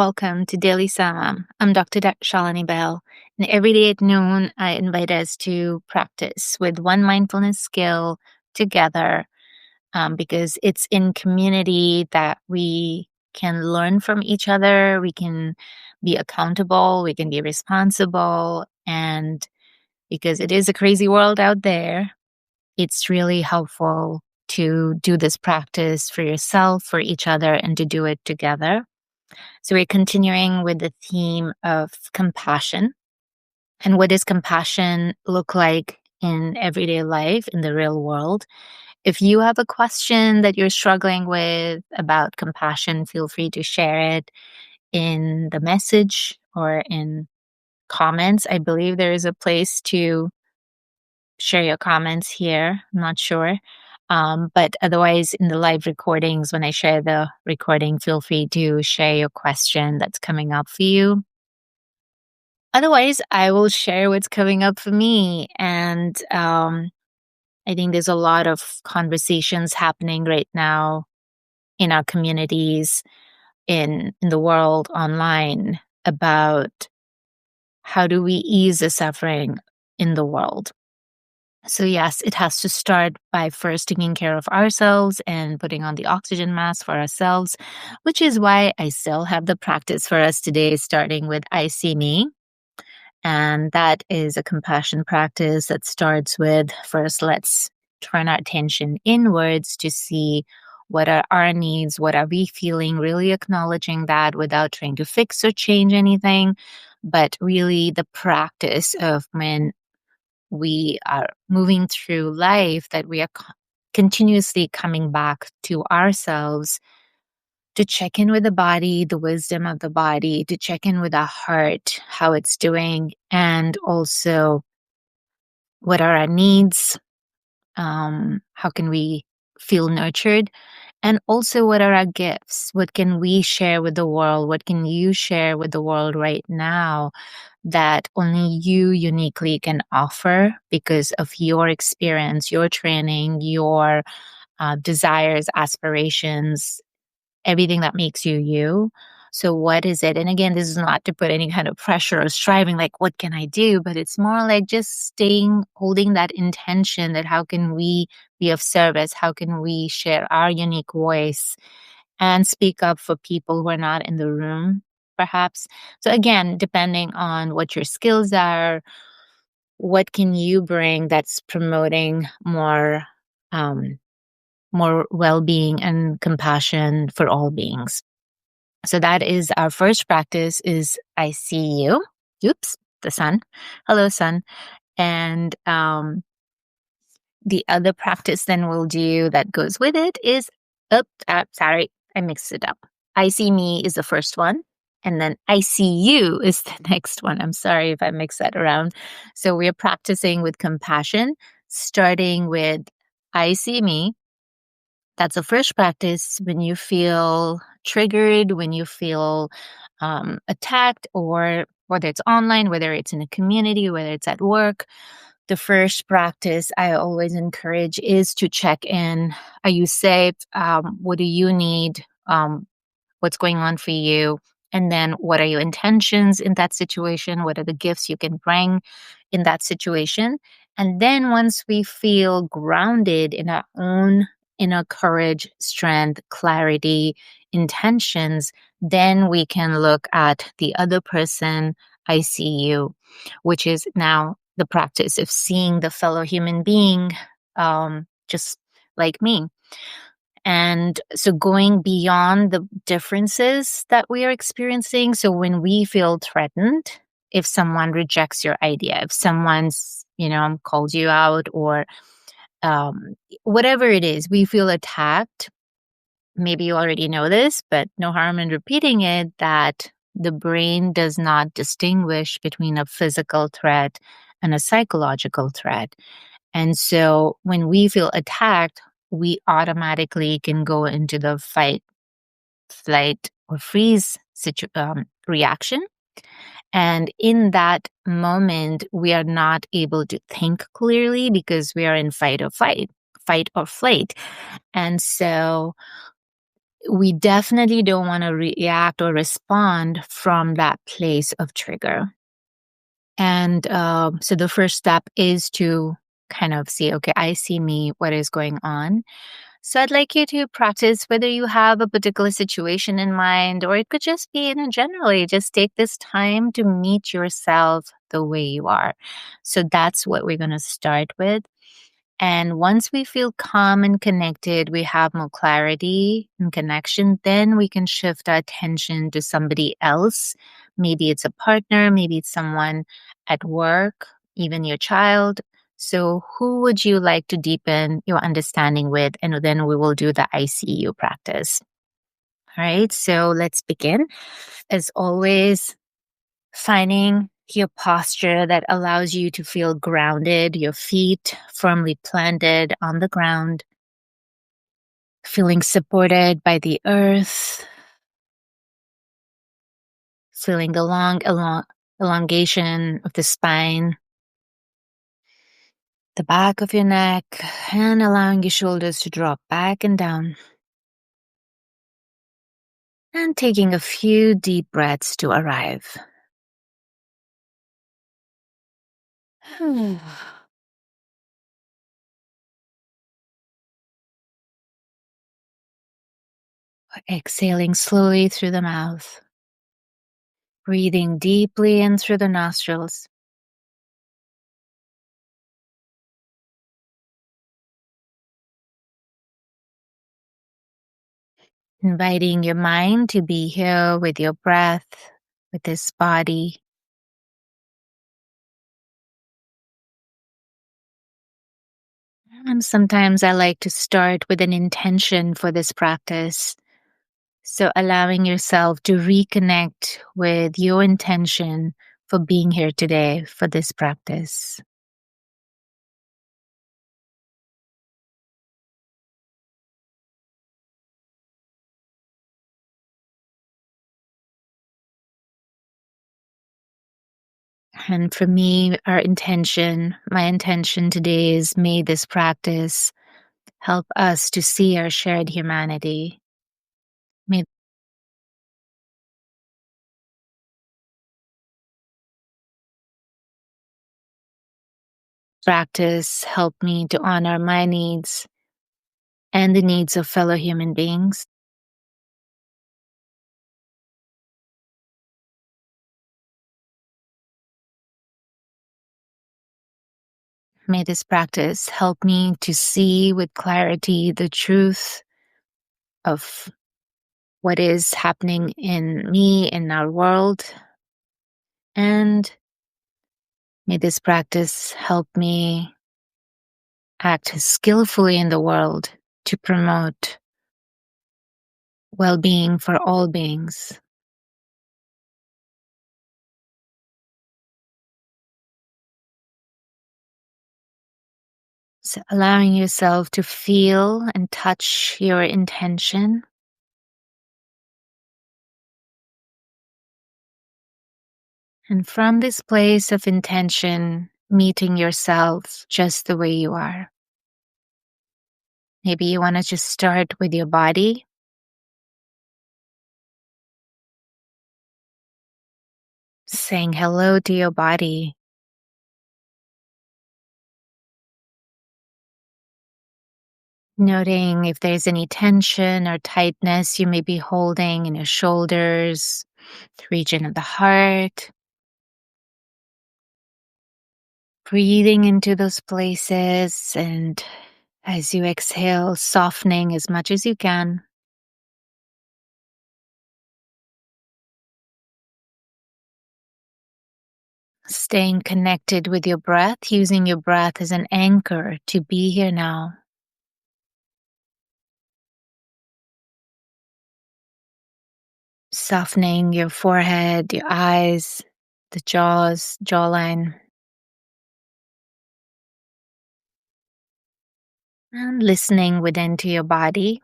Welcome to Daily Samam. I'm Dr. Shalini Bahl, and every day at noon, I invite us to practice with one mindfulness skill together because it's in community that we can learn from each other, we can be accountable, we can be responsible, and because it is a crazy world out there, it's really helpful to do this practice for yourself, for each other, and to do it together. So we're continuing with the theme of compassion. And what does compassion look like in everyday life, in the real world? If you have a question that you're struggling with about compassion, feel free to share it in the message or in comments. I believe there is a place to share your comments here. I'm not sure. But otherwise, in the live recordings, when I share the recording, feel free to share your question that's coming up for you. Otherwise, I will share what's coming up for me. And I think there's a lot of conversations happening right now in our communities, in the world, online, about how do we ease the suffering in the world. So yes, it has to start by first taking care of ourselves and putting on the oxygen mask for ourselves, which is why I still have the practice for us today, starting with I See Me. And that is a compassion practice that starts with first, let's turn our attention inwards to see what are our needs, what are we feeling, really acknowledging that without trying to fix or change anything, but really the practice of when we are moving through life, that we are continuously coming back to ourselves to check in with the body, the wisdom of the body, to check in with our heart, how it's doing, and also what are our needs, how can we feel nurtured, and also what are our gifts, what can we share with the world, what can you share with the world right now that only you uniquely can offer because of your experience, your training, your desires, aspirations, everything that makes you you. So what is it? And again, this is not to put any kind of pressure or striving, like, what can I do? But it's more like just staying, holding that intention that how can we be of service? How can we share our unique voice and speak up for people who are not in the room, perhaps? So again, depending on what your skills are, what can you bring that's promoting more well-being and compassion for all beings. So that is our first practice is I see you. Oops, the sun. Hello, sun. And the other practice then we'll do that goes with it is, sorry, I mixed it up. I see me is the first one. And then I see you is the next one. I'm sorry if I mix that around. So we're practicing with compassion, starting with I see me. That's the first practice when you feel triggered, when you feel attacked, or whether it's online, whether it's in a community, whether it's at work. The first practice I always encourage is to check in. Are you safe? What do you need? What's going on for you? And then what are your intentions in that situation? What are the gifts you can bring in that situation? And then once we feel grounded in our own inner courage, strength, clarity, intentions, then we can look at the other person, I see you, which is now the practice of seeing the fellow human being just like me. And so going beyond the differences that we are experiencing. So when we feel threatened, if someone rejects your idea, if someone's, calls you out or whatever it is, we feel attacked. Maybe you already know this, but no harm in repeating it, that the brain does not distinguish between a physical threat and a psychological threat. And so when we feel attacked, we automatically can go into the fight, flight, or freeze reaction. And in that moment, we are not able to think clearly because we are in fight or flight. And so we definitely don't want to react or respond from that place of trigger. And so the first step is to kind of see, okay, I see me, what is going on? So I'd like you to practice whether you have a particular situation in mind, or it could just be, generally, just take this time to meet yourself the way you are. So that's what we're going to start with. And once we feel calm and connected, we have more clarity and connection, then we can shift our attention to somebody else. Maybe it's a partner, maybe it's someone at work, even your child. So, who would you like to deepen your understanding with? And then we will do the ICU practice. All right, so let's begin. As always, finding your posture that allows you to feel grounded, your feet firmly planted on the ground, feeling supported by the earth, feeling the elongation of the spine, the back of your neck, and allowing your shoulders to drop back and down. And taking a few deep breaths to arrive. Exhaling slowly through the mouth, breathing deeply in through the nostrils. Inviting your mind to be here with your breath, with this body. And sometimes I like to start with an intention for this practice. So allowing yourself to reconnect with your intention for being here today for this practice. And for me, my intention today is, may this practice help us to see our shared humanity. May practice help me to honor my needs and the needs of fellow human beings. May this practice help me to see with clarity the truth of what is happening in me, in our world. And may this practice help me act skillfully in the world to promote well-being for all beings. So allowing yourself to feel and touch your intention. And from this place of intention, meeting yourself just the way you are. Maybe you want to just start with your body. Saying hello to your body. Noting if there's any tension or tightness you may be holding in your shoulders, the region of the heart. Breathing into those places, and as you exhale, softening as much as you can. Staying connected with your breath, using your breath as an anchor to be here now. Softening your forehead, your eyes, the jawline. And listening within to your body.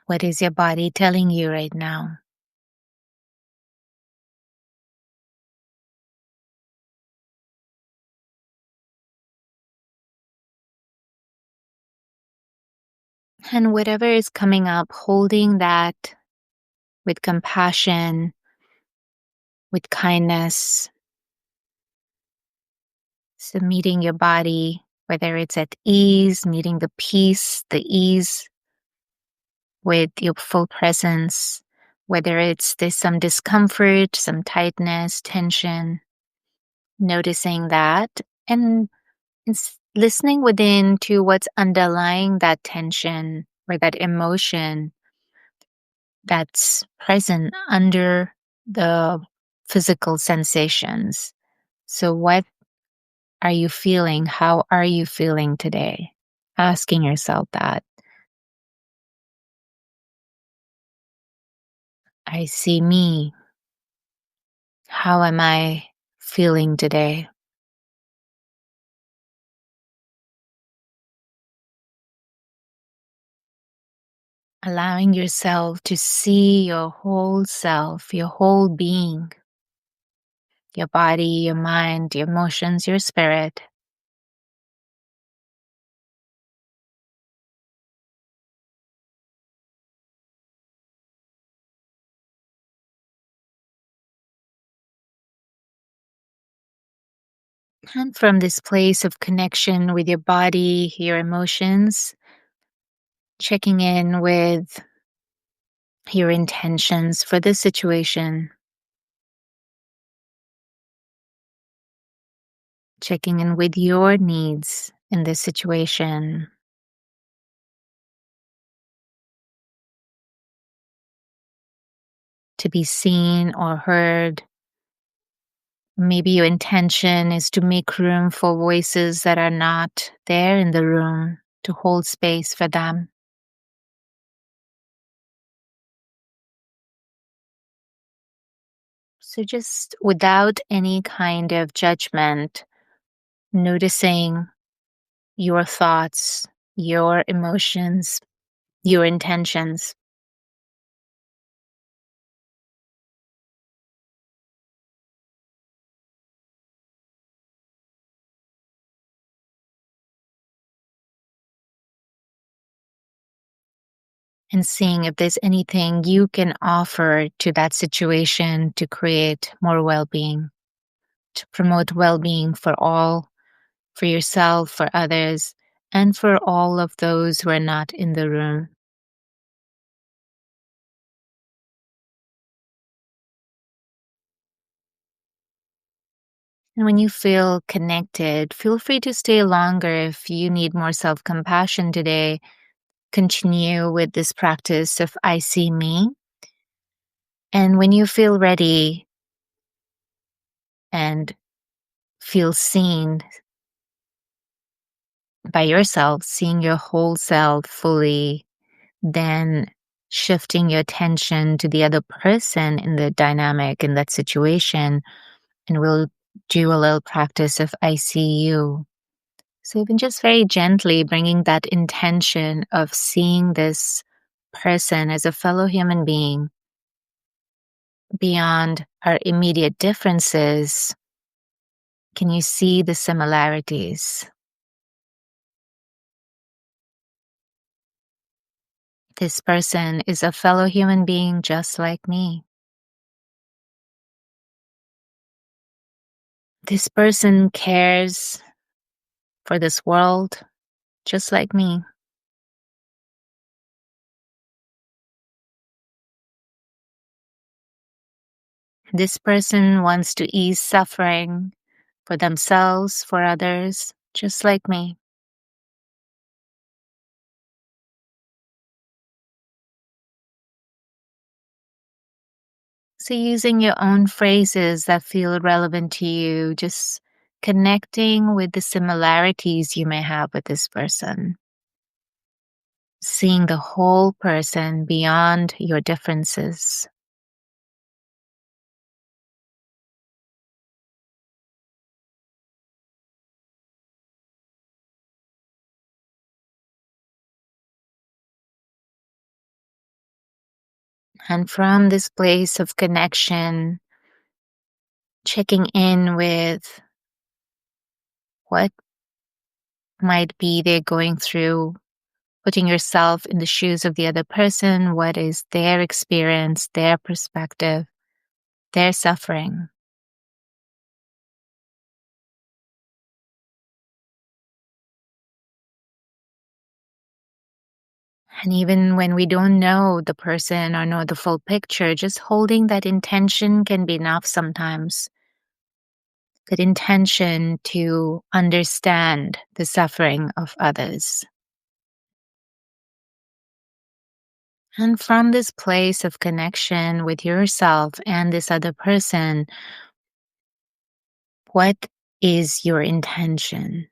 What is your body telling you right now? And whatever is coming up, holding that with compassion, with kindness. So meeting your body, whether it's at ease, meeting the peace, the ease with your full presence, whether there's some discomfort, some tightness, tension, noticing that and listening within to what's underlying that tension or that emotion that's present under the physical sensations. So what are you feeling? How are you feeling today? Asking yourself that. I see me. How am I feeling today? Allowing yourself to see your whole self, your whole being, your body, your mind, your emotions, your spirit. And from this place of connection with your body, your emotions, checking in with your intentions for this situation, checking in with your needs in this situation, to be seen or heard. Maybe your intention is to make room for voices that are not there in the room, to hold space for them. So just without any kind of judgment, noticing your thoughts, your emotions, your intentions. And seeing if there's anything you can offer to that situation to create more well being, to promote well being for all, for yourself, for others, and for all of those who are not in the room. And when you feel connected, feel free to stay longer if you need more self compassion today. Continue with this practice of I see me. And when you feel ready and feel seen by yourself, seeing your whole self fully, then shifting your attention to the other person in the dynamic in that situation. And we'll do a little practice of I see you. So even just very gently bringing that intention of seeing this person as a fellow human being beyond our immediate differences. Can you see the similarities? This person is a fellow human being just like me. This person cares for this world just like me. This person wants to ease suffering for themselves, for others, just like me. So using your own phrases that feel relevant to you, just connecting with the similarities you may have with this person. Seeing the whole person beyond your differences. And from this place of connection, checking in with what might be they're going through, putting yourself in the shoes of the other person. What is their experience, their perspective, their suffering? And even when we don't know the person or know the full picture, just holding that intention can be enough sometimes. That intention to understand the suffering of others. And from this place of connection with yourself and this other person, what is your intention?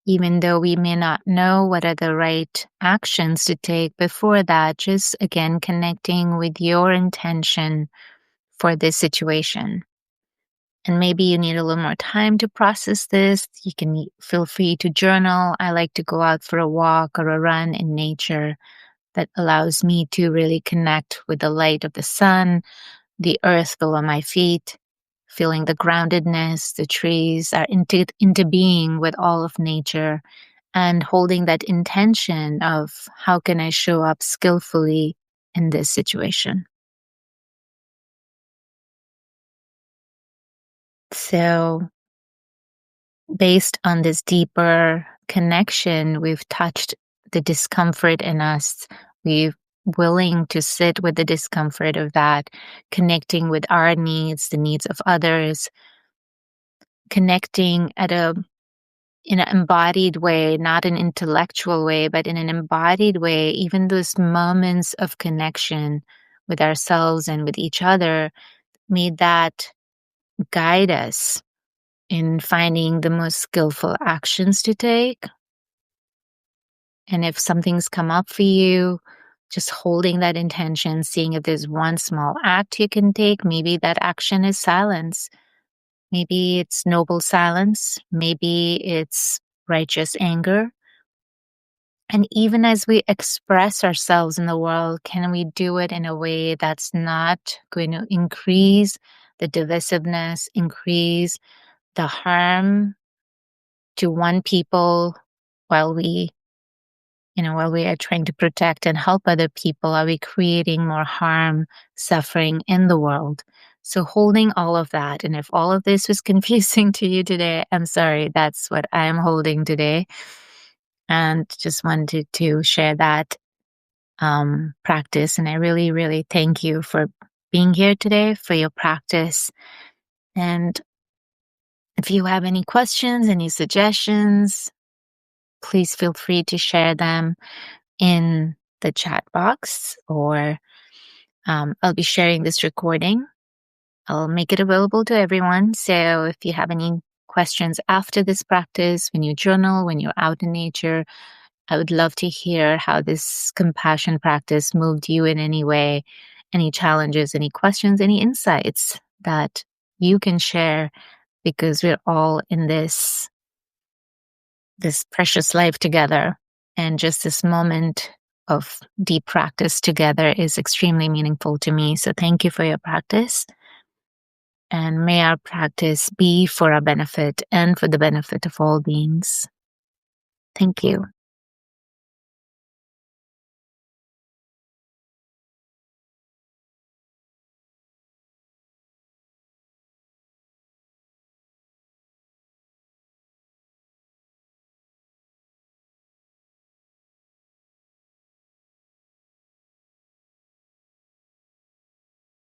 Even though we may not know what are the right actions to take before that, just again connecting with your intention for this situation. And maybe you need a little more time to process this. You can feel free to journal. I like to go out for a walk or a run in nature that allows me to really connect with the light of the sun, the earth below my feet, feeling the groundedness, the trees are into being with all of nature, and holding that intention of how can I show up skillfully in this situation. So based on this deeper connection, we've touched the discomfort in us. We've willing to sit with the discomfort of that, connecting with our needs, the needs of others, connecting in an embodied way, not an intellectual way, but in an embodied way. Even those moments of connection with ourselves and with each other, may that guide us in finding the most skillful actions to take. And if something's come up for you, just holding that intention, seeing if there's one small act you can take. Maybe that action is silence. Maybe it's noble silence. Maybe it's righteous anger. And even as we express ourselves in the world, can we do it in a way that's not going to increase the divisiveness, increase the harm to one people while while we are trying to protect and help other people? Are we creating more harm, suffering in the world? So holding all of that. And if all of this was confusing to you today, I'm sorry, that's what I'm holding today. And just wanted to share that practice. And I really, really thank you for being here today, for your practice. And if you have any questions, any suggestions, please feel free to share them in the chat box, or I'll be sharing this recording. I'll make it available to everyone. So if you have any questions after this practice, when you journal, when you're out in nature, I would love to hear how this compassion practice moved you in any way, any challenges, any questions, any insights that you can share, because we're all in this precious life together. And just this moment of deep practice together is extremely meaningful to me. So thank you for your practice. And may our practice be for our benefit and for the benefit of all beings. Thank you.